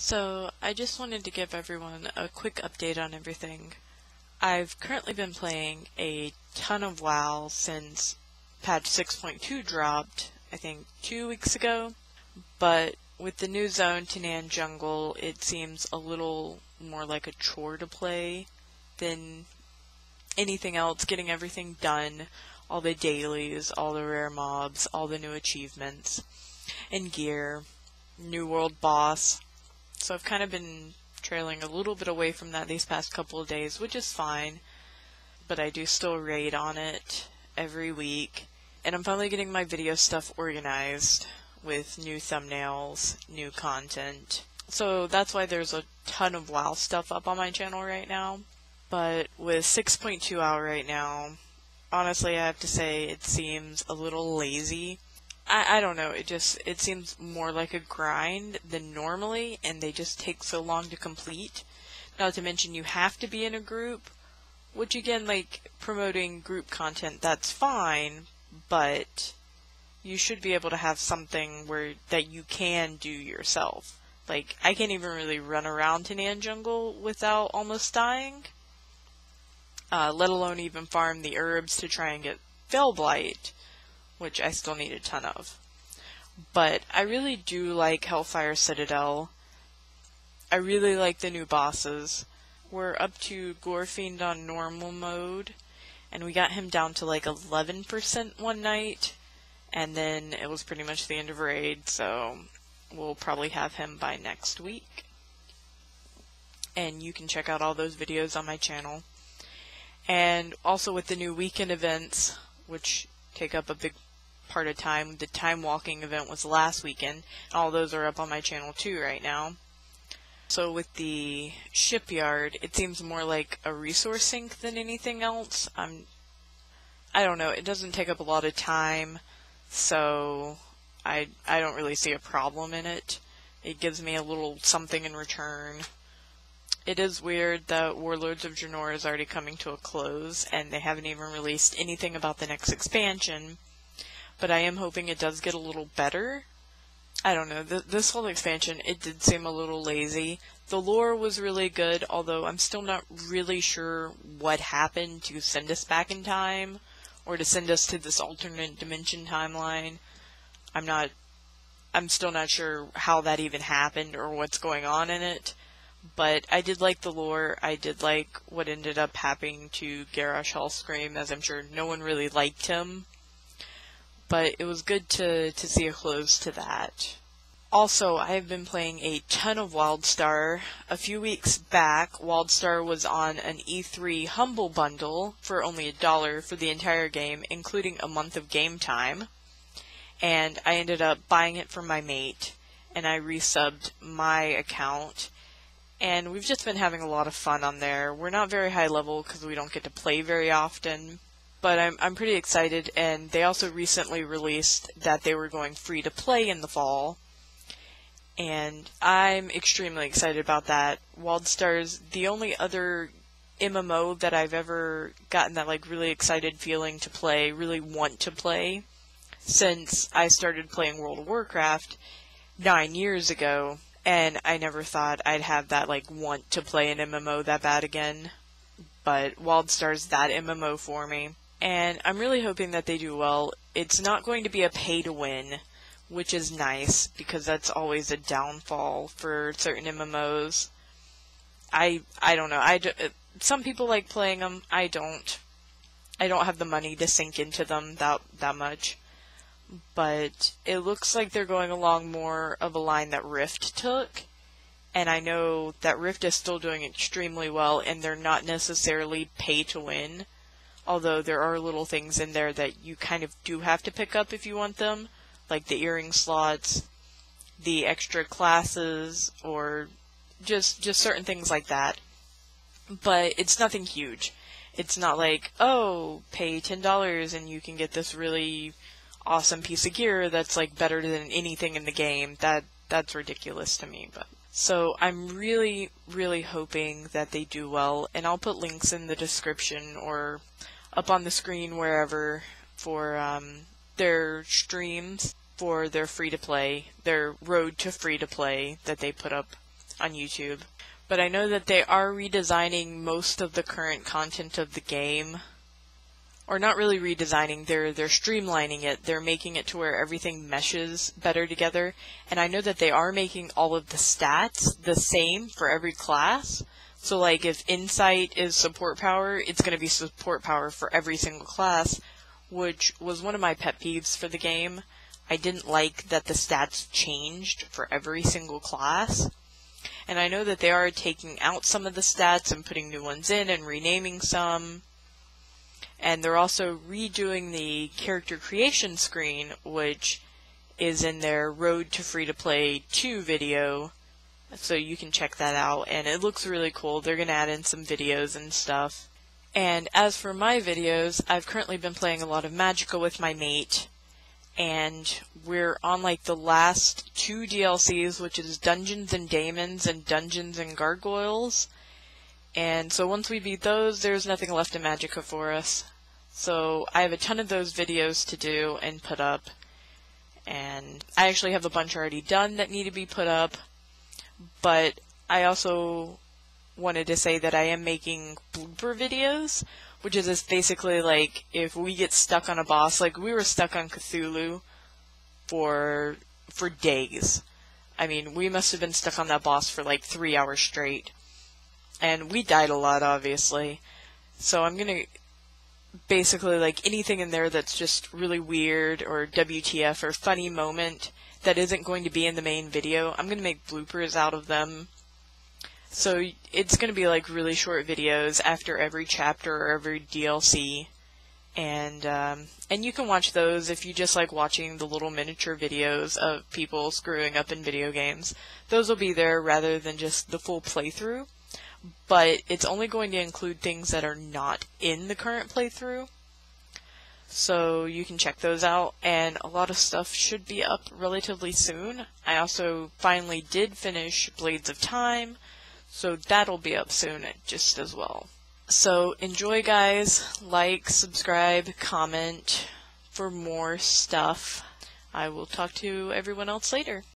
So, I just wanted to give everyone a quick update on everything. I've currently been playing a ton of WoW since patch 6.2 dropped, I think 2 weeks ago, but with the new zone to Nan Jungle, it seems a little more like a chore to play than anything else, getting everything done, all the dailies, all the rare mobs, all the new achievements, and gear, new world boss. So I've kind of been trailing a little bit away from that these past couple of days, which is fine, but I do still raid on it every week, and I'm finally getting my video stuff organized with new thumbnails, new content. So that's why there's a ton of WoW stuff up on my channel right now, but with 6.2 out right now, honestly I have to say it seems a little lazy. I don't know, it seems more like a grind than normally, and they just take so long to complete. Not to mention you have to be in a group, which again, like, promoting group content, that's fine, but you should be able to have something that you can do yourself. Like, I can't even really run around to Nan Jungle without almost dying, let alone even farm the herbs to try and get Fellblight, which I still need a ton of. But I really do like Hellfire Citadel. I really like the new bosses. We're up to Gorefiend on normal mode, and we got him down to like 11% one night, and then it was pretty much the end of raid, so we'll probably have him by next week. And you can check out all those videos on my channel. And also with the new weekend events, which take up a big part of time. The time walking event was last weekend. All those are up on my channel too right now. So with the shipyard, it seems more like a resource sink than anything else. I don't know, it doesn't take up a lot of time, so I don't really see a problem in it. It gives me a little something in return. It is weird that Warlords of Draenor is already coming to a close, and they haven't even released anything about the next expansion. But I am hoping it does get a little better. I don't know, this whole expansion, it did seem a little lazy. The lore was really good, although I'm still not really sure what happened to send us back in time, or to send us to this alternate dimension timeline. I'm still not sure how that even happened, or what's going on in it. But I did like the lore. I did like what ended up happening to Garrosh Hellscream, as I'm sure no one really liked him. But it was good to see a close to that. Also, I have been playing a ton of WildStar. A few weeks back, WildStar was on an E3 Humble Bundle for only $1 for the entire game, including a month of game time. And I ended up buying it from my mate, and I resubbed my account. And we've just been having a lot of fun on there. We're not very high level because we don't get to play very often. But I'm pretty excited, and they also recently released that they were going free to play in the fall. And I'm extremely excited about that. WildStar's the only other MMO that I've ever gotten that like really excited feeling to play, really want to play, since I started playing World of Warcraft 9 years ago. And I never thought I'd have that like want to play an MMO that bad again. But WildStar's that MMO for me. And I'm really hoping that they do well. It's not going to be a pay-to-win, which is nice, because that's always a downfall for certain MMOs. I don't know. Some people like playing them. I don't. I don't have the money to sink into them that much. But it looks like they're going along more of a line that Rift took. And I know that Rift is still doing extremely well, and they're not necessarily pay-to-win. Although there are little things in there that you kind of do have to pick up if you want them, like the earring slots, the extra classes, or just certain things like that. But it's nothing huge. It's not like, oh, pay $10 and you can get this really awesome piece of gear that's like better than anything in the game. That's ridiculous to me. But so I'm really, really hoping that they do well, and I'll put links in the description or up on the screen wherever for their streams for their free-to-play, their road to free-to-play that they put up on YouTube. But I know that they are redesigning most of the current content of the game. Or not really redesigning, they're streamlining it. They're making it to where everything meshes better together. And I know that they are making all of the stats the same for every class. So like if Insight is support power, it's going to be support power for every single class, which was one of my pet peeves for the game. I didn't like that the stats changed for every single class. And I know that they are taking out some of the stats and putting new ones in and renaming some. And they're also redoing the character creation screen, which is in their Road to Free-to-Play 2 video. So you can check that out, and it looks really cool. They're going to add in some videos and stuff. And as for my videos, I've currently been playing a lot of Magicka with my mate. And we're on like the last 2 DLCs, which is Dungeons and Daemons and Dungeons and Gargoyles. And so once we beat those, there's nothing left in Magicka for us. So I have a ton of those videos to do and put up. And I actually have a bunch already done that need to be put up. But I also wanted to say that I am making blooper videos, which is just basically like if we get stuck on a boss, like we were stuck on Cthulhu for days. I mean, we must have been stuck on that boss for like 3 hours straight. And we died a lot, obviously. So I'm gonna basically like anything in there that's just really weird or WTF or funny moment that isn't going to be in the main video, I'm gonna make bloopers out of them. So it's gonna be like really short videos after every chapter or every DLC. And you can watch those if you just like watching the little miniature videos of people screwing up in video games. Those will be there rather than just the full playthrough. But it's only going to include things that are not in the current playthrough. So you can check those out, and a lot of stuff should be up relatively soon. I also finally did finish Blades of Time, so that'll be up soon just as well. So enjoy, guys. Like, subscribe, comment for more stuff. I will talk to everyone else later.